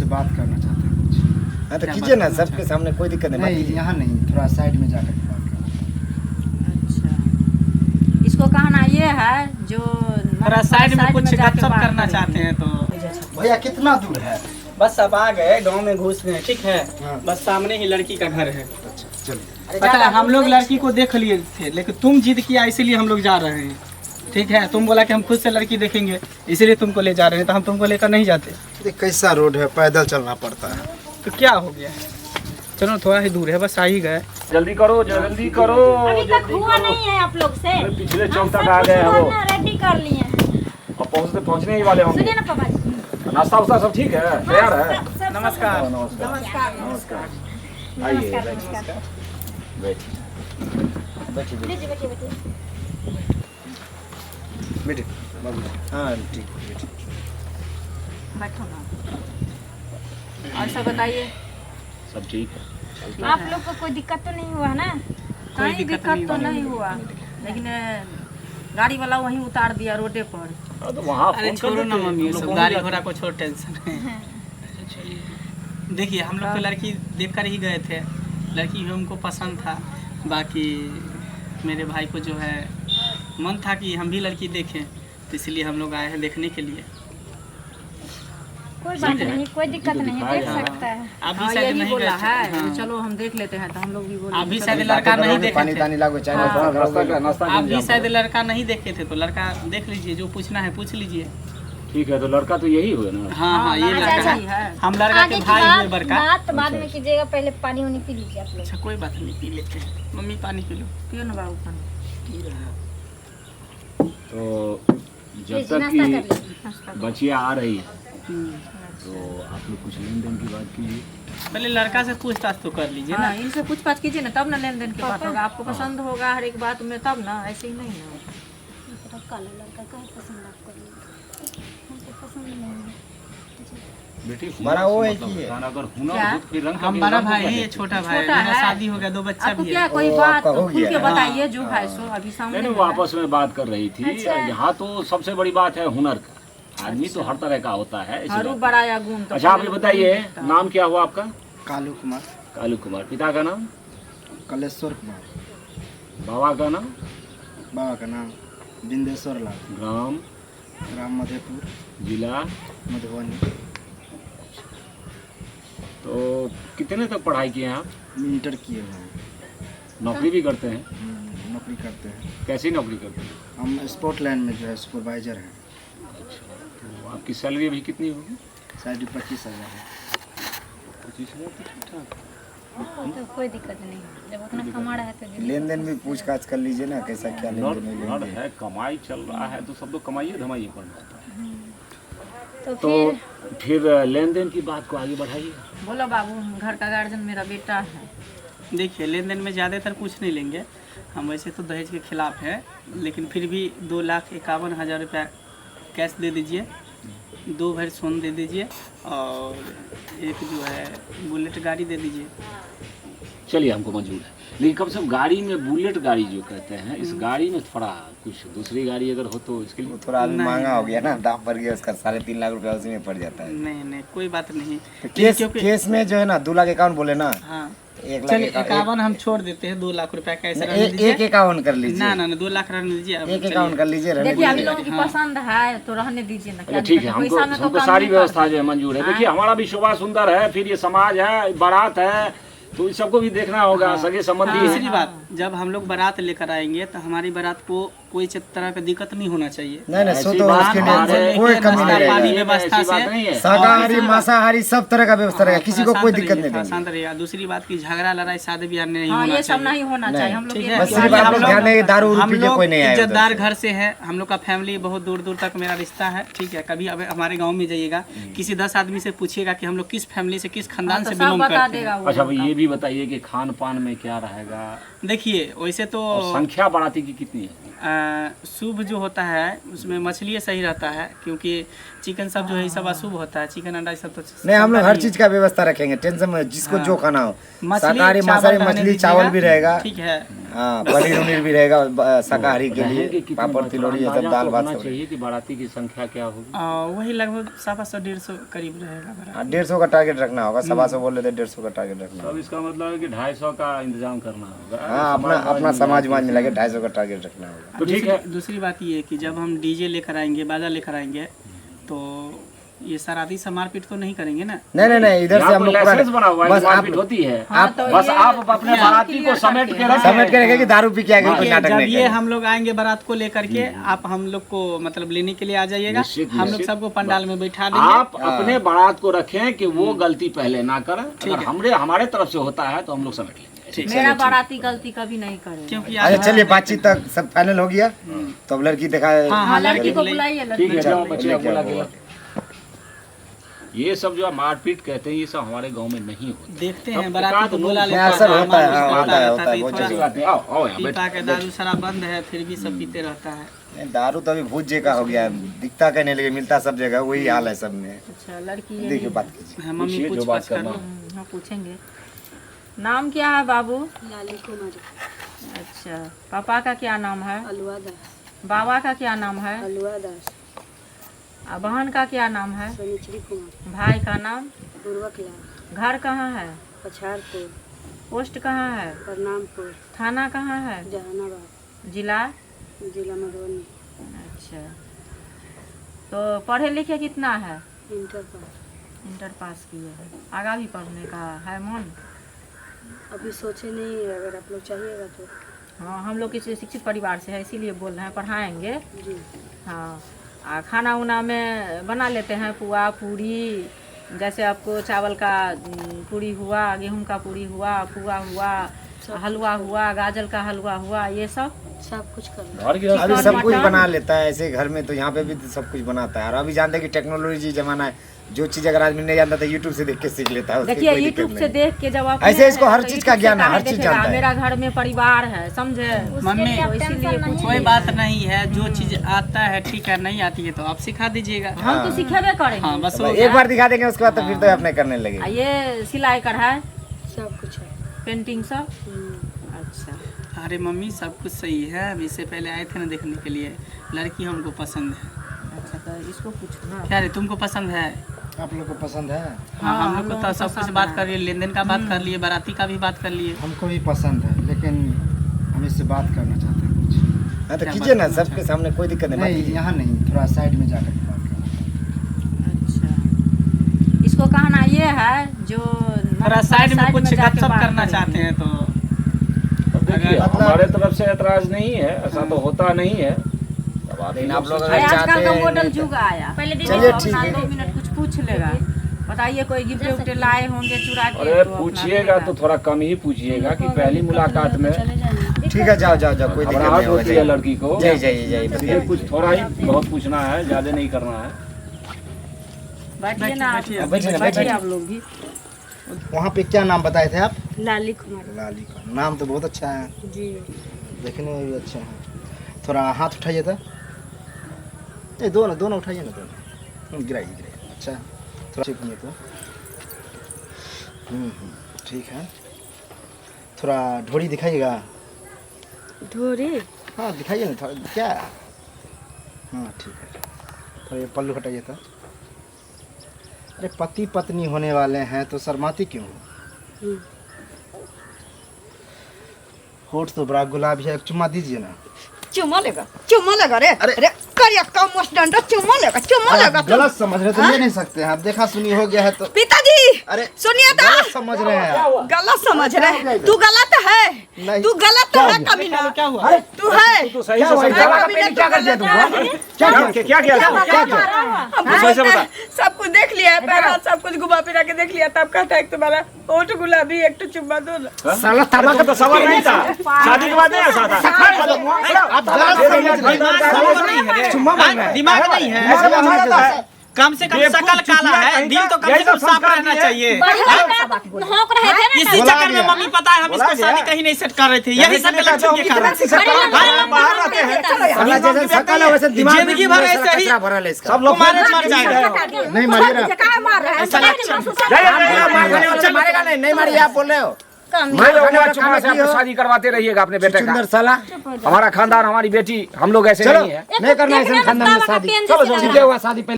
आपसे बात करना चाहते हैं कुछ। हाँ तो कीजिए ना, सबके सामने, कोई दिक्कत नहीं, यहाँ नहीं, थोड़ा साइड में जाकर के बात करना। अच्छा, इसको कहना ये है जो थोड़ा साइड में कुछ गपशप करना चाहते हैं तो। भैया कितना दूर है? बस अब आ गए, गांव में घुस गए, ठीक है। हाँ। बस सामने ही लड़की का घर है। अच्छा चलिए। पता है हम लोग लड़की को देख लिए थे, लेकिन तुम जिद किया इसीलिए हम लोग जा रहे हैं, ठीक है। तुम बोला कि हम खुद से लड़की देखेंगे, इसीलिए तुमको ले जा रहे हैं, तो हम तुमको लेकर नहीं जाते। ये कैसा रोड है, पैदल चलना पड़ता है। तो क्या हो गया है, चलो थोड़ा ही दूर है, बस आ ही गए। जल्दी करो जल्दी करो। अभी तक हुआ नहीं है आप लोग से। पिछले चौक तक आ गए हैं वो, रेडी कर लिए और पहुंचने ही वाले होंगे। सुनिए ना पापा जी। नाश्ता वास्ता सब ठीक है, तैयार है? नमस्कार। नमस्कार। नमस्कार। आइए बैठिए। बैठिए बैठिए बैठिए। बेटे हाँ ठीक है। बैठो ना। और सब बताइए, सब ठीक है। आप लोग को कोई दिक्कत तो नहीं हुआ है ना? कोई कहीं दिक्कत तो नहीं हुआ, लेकिन गाड़ी वाला वहीं उतार दिया रोडे पर। तो वहाँ अरे छोड़ो ना मम्मी, ये सब गाड़ी घोड़ा को छोड़, टेंशन है। देखिए हम लोग तो लड़की देख कर ही गए थे, लड़की हमको पसंद था। बाकी मेरे भाई को जो है मन था कि हम भी लड़की देखें, तो इसलिए हम लोग आए हैं देखने के लिए। कोई बात नहीं, कोई दिक्कत नहीं, देख सकता है। आप भी हाँ, शायद यही नहीं बोला गए थे। है, हाँ। चलो हम देख लेते हैं, तो हम लोग भी बोले। आप भी शायद लड़का नहीं देखे पानी थे, तानी लागो, चाय नाश्ता आप भी शायद लड़का नहीं देखे थे, तो लड़का देख लीजिए, जो पूछना है पूछ लीजिए। ठीक है, तो लड़का तो यही हुआ ना। हाँ हाँ, ये लड़का लड़का ही है, है। हम लड़का के भाई हुए बड़का। बात बाद में कीजिएगा, पहले पानी वानी पी लीजिए आप लोग। अच्छा कोई बात नहीं, पी लेते हैं। मम्मी पानी पी लो। पियो ना बाबू पानी। तो जब लीजिए, तक नाश्ता कि कर लीजिए, नाश्ता कर बचिया आ रही है, तो आप लोग कुछ लेन देन की बात कीजिए। पहले लड़का से पूछताछ तो कर लीजिए ना। हाँ, इनसे पूछताछ कीजिए ना, तब ना लेन देन की बात होगा। आपको पसंद होगा हर एक बात में, तब ना, ऐसे ही नहीं ना। काला लड़का का पसंद आपको हमको पसंद नहीं है। बेटी हमारा वो है मतलब कि बताना, अगर हुनर क्या? हो तो फिर रंग का हम भी बड़ा रंग भाई क्या है, ये देखते? छोटा भाई है, छोटा मेरा है। शादी हो गया, 2 बच्चा आपको भी क्या है। कोई वो बात आपका हो खुल के गया। बताइए, जो है सो अभी सामने नहीं में वो है। आपस में बात कर रही थी। अच्छा। यहाँ तो सबसे बड़ी बात है हुनर का। आदमी तो हर तरह का होता है, इसी हरू बात। बड़ा या गुण तो अच्छा आप ये बताइए, नाम क्या हुआ आपका? कालू कुमार, कालू कुमार। पिता का नाम? कलेश्वर कुमार। बाबा का नाम? बाबा का नाम बिंदेश्वर लाल। ग्राम? ग्राम मधेपुर, जिला? मधुबनी। तो कितने तक पढ़ाई किए हैं आप? इंटर किए हुए हैं। नौकरी भी करते हैं? नौकरी करते हैं कैसी नौकरी करते हैं? हम। स्पोर्ट लाइन में जो है सुपरवाइजर हैं। तो आपकी सैलरी अभी कितनी होगी? शायद 25,000 है। 25,000 तो ठीक ठाक। तो कोई दिक्कत नहीं, जब उतना कमा रहा है तो दीदी। लेन देन भी पूछताछ कर लीजिए ना, कैसा क्या लेन नर देन नर है। है, कमाई चल रहा है, तो सब तो कमाइए धमाइए पड़ना। तो तो फिर फिर लेन देन की बात को आगे बढ़ाइए। बोलो बाबू, घर का गार्जियन मेरा बेटा है। देखिए लेन देन में ज़्यादातर कुछ नहीं लेंगे, हम वैसे तो दहेज के खिलाफ है, लेकिन फिर भी 2,51,000 रुपया कैश दे दीजिए, 2 भर सोन दे दीजिए, और एक जो है बुलेट गाड़ी दे दीजिए। चलिए हमको मंजूर है, लेकिन कम से कम गाड़ी में बुलेट गाड़ी जो कहते हैं, इस गाड़ी में थोड़ा कुछ दूसरी गाड़ी अगर हो तो इसके लिए थोड़ा अभी महंगा हो गया ना, दाम बढ़ गया उसका, 3.5 लाख रुपया उसी में पड़ जाता है। नहीं नहीं कोई बात नहीं। तो केस में जो है ना 2,51,000 बोले ना, हाँ 1 चलिए लाख 51 हम छोड़ देते हैं, 2 लाख रुपया कैसे रहने दीजिए। 1,51,000 कर लीजिए। ना ना 2 लाख रहने दीजिए। अब 1,51,000 कर लीजिए, रहने देखिए अभी दीजिए। लोगों की पसंद है तो रहने दीजिए ना। अच्छा ठीक है, हमको सारी व्यवस्था जो है मंजूर है। देखिए हमारा भी शोभा सुंदर है, फिर ये समाज है, बारात है, तो इन सबको भी देखना होगा, सगे संबंधी दूसरी है। बात, जब हम लोग बारात लेकर आएंगे तो हमारी बारात को कोई तरह का दिक्कत नहीं होना चाहिए। नहीं नहीं, सो ऐसी तो बात उसके हमारे लिए कोई कमी नहीं नाश्ता पानी रहेगा। व्यवस्था ऐसी बात से नहीं है। शाकाहारी मांसाहारी सब तरह का व्यवस्था रहेगा, किसी को कोई शांत दिक्कत रहिए, नहीं थोड़ा देंगे। शांत रहिएगा। दूसरी बात की झगड़ा लड़ाई शादी ब्याह में नहीं हाँ, होना ये सब चाहिए। नहीं होना चाहिए। हम लोग ठीक ये है, बस ध्यान सिर्फ आप हम लोग लोग- ध्यान दें, दारू हम पी के लोग कोई नहीं आए इज्जतदार उधर से। घर से है, हम लोग का फैमिली बहुत दूर दूर तक मेरा रिश्ता है, ठीक है। कभी अब हमारे गांव में जाइएगा, किसी 10 आदमी से पूछिएगा कि हम लोग किस फैमिली से, किस खानदान तो से सब बिलोंग बता करते हैं। देगा वो। अच्छा भाई ये भी बताइए कि खान पान में क्या रहेगा, देखिए वैसे तो और संख्या बाराती की कितनी है? शुभ जो होता है उसमें मछली सही रहता है, क्योंकि चिकन सब जो है ये सब अशुभ होता है, चिकन अंडा ये सब तो नहीं, हम लोग चलता हर नहीं चीज का व्यवस्था रखेंगे, टेंशन में जिसको हाँ। जो खाना हो, मछली, शाकाहारी चावल मांसाहारी रहने मछली दीजिएगा, चावल भी रहेगा। ठीक है। हाँ पनीर उनीर भी रहेगा शाकाहारी के रहेंगे लिए, कितने पापड़ बच्चे? तिलौरी ये सब अंदाजा दाल तो भात होना सब। चाहिए कि बाराती की संख्या क्या होगी। वही लगभग 150-150 करीब रहेगा बराबर। 150 का टारगेट रखना होगा, 125 बोल रहे थे 150 का टारगेट रखना तब होगा। इसका मतलब है कि 250 का इंतजाम करना होगा। हाँ अपना समाज मिला के 250 का टारगेट रखना होगा। तो ठीक है। दूसरी बात ये है कि जब हम डीजे लेकर आएंगे, बाजा लेकर आएंगे, तो ये शरारती से मारपीट तो नहीं करेंगे ना। नहीं इधर से हम लोग लाइसेंस बना हुआ है, बस आप मारपीट होती है। आप बस आप अपने बाराती को समेट के रखें। समेट के रखें कि दारू पी के आगे कोई देखिए, नाटक जब नहीं ये करें। हम लोग आएंगे बारात को लेकर के, आप हम लोग को मतलब लेने के लिए आ जाइएगा। निश्चित, हम लोग निश्चित। सबको पंडाल में बैठा देंगे। आप अपने बारात को रखें कि वो गलती पहले ना करें। अगर हमारे तरफ से होता है तो हम लोग समेट लेंगे। मेरा बाराती गलती कभी नहीं करे। क्योंकि अच्छा चलिए बातचीत तक सब फाइनल हो गया, तो अब लड़की देखा हाँ लड़की को बुलाइए, ठीक है, जाओ लड़की बच्चे बोला के। ये सब जो मारपीट कहते हैं ये सब हमारे गांव में नहीं होता। देखते अब हैं बाराती को लोग- बुला लेते हाँ, हैं, सर, होता है, हमारे होता है, रहता होता है, तो बहुत थोड़ा अच्छी बात है। आओ यहाँ पीपा बैठ। के दारू शराब बंद है, फिर भी सब पीते रहता है। नहीं, दारू तो अभी भूत जे का हो गया है, दिखता कहने लगे, मिलता सब जगह, वही हाल है सब में। अच्छा लड़की देखिए यही बात कीजिए। हाँ, मम्मी पूछिए जो पूछ बात पाछ कर करना लो। हो। हाँ पूछेंगे। नाम क्या है बाबू? लाली कुमारी। अच्छा पापा का क्या नाम है? अलुआ दास। बाबा का क्या नाम है? अलुआ दास। और बहन का क्या नाम है? सनिचरी कुमार। भाई का नाम? पूर्वक लाल। घर कहाँ है? पछाड़पुर। पोस्ट कहाँ है? प्रणामपुर। थाना कहाँ है? जहानाबाद। जिला? जिला मधुबनी। अच्छा तो पढ़े लिखे कितना है? Inter pass. इंटर पास किए हैं। आगा भी पढ़ने का है मन? अभी सोचे नहीं है, अगर आप लोग चाहिएगा तो। हाँ हम लोग किसी शिक्षित परिवार से है, इसीलिए बोल रहे हैं, पढ़ाएंगे। जी। हाँ खाना उना में बना लेते हैं, पुआ पूरी, जैसे आपको चावल का पूरी हुआ, गेहूं का पूरी हुआ, पुआ हुआ, हलवा हुआ, गाजर का हलवा हुआ, ये सब सब कुछ कर लो। घर की अभी चिकन, सब कुछ मटन। बना लेता है ऐसे घर में, तो यहाँ पे भी तो सब कुछ बनाता है। और अभी जानते हैं कि टेक्नोलॉजी जमाना है, जो चीज अगर आदमी नहीं जानता तो यूट्यूब से देख के सीख लेता है। उसकी देखिए कोई दिक्कत यूट्यूब से नहीं। देख के जब आप ऐसे इसको हर चीज का ज्ञान है, हर चीज देखेगा, जानता है। मेरा घर में परिवार है, समझे? मम्मी तो इसीलिए कुछ कोई बात नहीं है, जो चीज आता है ठीक है, नहीं आती है तो आप सिखा दीजिएगा। हम तो सिखेबे करेंगे। हाँ बस तो हो एक गया। बार दिखा देंगे, उसके बाद तो फिर तो अपने करने लगे। ये सिलाई कढ़ाई, सब कुछ है। पेंटिंग सब। हम्म। अच्छा अरे मम्मी सब कुछ सही है। अब इससे पहले आए थे ना देखने के लिए, लड़की हमको पसंद है। अच्छा तो इसको पूछो ना। क्या रे तुमको पसंद है? आप लोग को पसंद है? हाँ हम लोग को तो को सब कुछ पसंद बात है। कर लिए, लेन देन का बात कर लिए, बाराती का भी बात कर लिए। हमको भी पसंद है, लेकिन हम इससे बात करना चाहते हैं कुछ। हाँ तो क्या कीजिए बात ना, करना सबके सामने कोई दिक्कत नहीं, बात नहीं कीजिए। यहाँ नहीं, थोड़ा साइड में जाकर के बात करना। अच्छा इसको कहना ये है जो थोड़ा साइड में कुछ जाके गपशप बात करना करेंगे। चाहते हैं तो अब देखिए अगर- हमारे तरफ से ऐतराज नहीं है, ऐसा तो होता नहीं है। अब लेकिन आप लोग अरे अगर आजकल चाहते का हैं मॉडल तो- जुग आया। पहले चलिए, ठीक है। 2 मिनट कुछ पूछ लेगा। बताइए कोई गिफ्ट उफ्ट लाए होंगे चुरा के? अरे तो अपना पूछिएगा देगा। तो थोड़ा कम ही पूछिएगा कि पहली मुलाकात में चले जाएंगे। ठीक है, जाओ जाओ जाओ, कोई दिक्कत घबराहट नहीं होगा, होती है जाइए। लड़की को। जाइए जाइए जाइए, इसलिए बताइए। कुछ थोड़ा ही बहुत पूछना है, ज्यादा नहीं करना है। बैठिए ना आप बैठिए, लोग। बैठिए ना, बैठिए बैठिए। आप लोग भी। वहाँ पे क्या नाम बताए थे आप? लाली कुमारी। लाली का नाम तो बहुत अच्छा है, जी। देखने में भी अच्छा है। थोड़ा हाथ उठाइए तो, ये दोनों उठाइए ना, दोनों गिराइए। अच्छा थोड़ा चेकिए तो। ठीक है, थोड़ा ढोरी दिखाइएगा। ढोरी। हाँ दिखाइए ना थोड़ा, क्या? हाँ ठीक है, थोड़ा ये पल्लू हटाइए तो। अरे पति पत्नी होने वाले हैं तो शर्माती क्यों हो? होठ तो बड़ा गुलाबी है, एक चुम्मा दीजिए ना। चुम्मा लेगा रे। अरे करिया का मस्टंडा चुम्मा लेगा आप गलत समझ रहे, तो ले नहीं सकते हैं आप, देखा सुनी हो गया है तो। पिताजी अरे सुनिए तो, गलत समझ रहे हैं आप। गलत समझ रहे। तू गलत है, नहीं। तू गलत क्या है हो गया? कमीना। क्या हुआ? तू है तो सही से समझा। क्या कर दिया तुमको? क्या सही से बता। सब कुछ देख लिया है, पहला सब कुछ घुमा फिरा के देख लिया, तब कहता है कि तुम्हारा होठ गुलाबी, एक तो चुम्मा दो ना। साला ताबा का तो सवाल नहीं था, शादी के बाद नहीं ऐसा था। आप गलत समझ रहे हैं। दिमाग नहीं है, कम से कम शकल काला है, दिल तो कम से कम साफ रहना चाहिए। भौंक रहे थे इसी चक्कर में मम्मी पता है हम इसको शादी कहीं नहीं सेट कर रहे थे, यही सब लक्षण के कारण। साला जैसे शकल है वैसे दिमाग में जिंदगी भर ऐसे ही कचरा भरा है इसका। सब लोग मारे मर जाएगा। नहीं मारिए ना। ना। मारेगा नहीं, नहीं मारिए, आप बोल रहे हो। मैं होगा चुमा से आपको शादी करवाते रहिएगा अपने बेटे का। सुंदर साला हमारा खानदान, हमारी बेटी, हम लोग ऐसे नहीं है। नहीं करना है खानदान में शादी। चलो ठीक है हुआ शादी पहले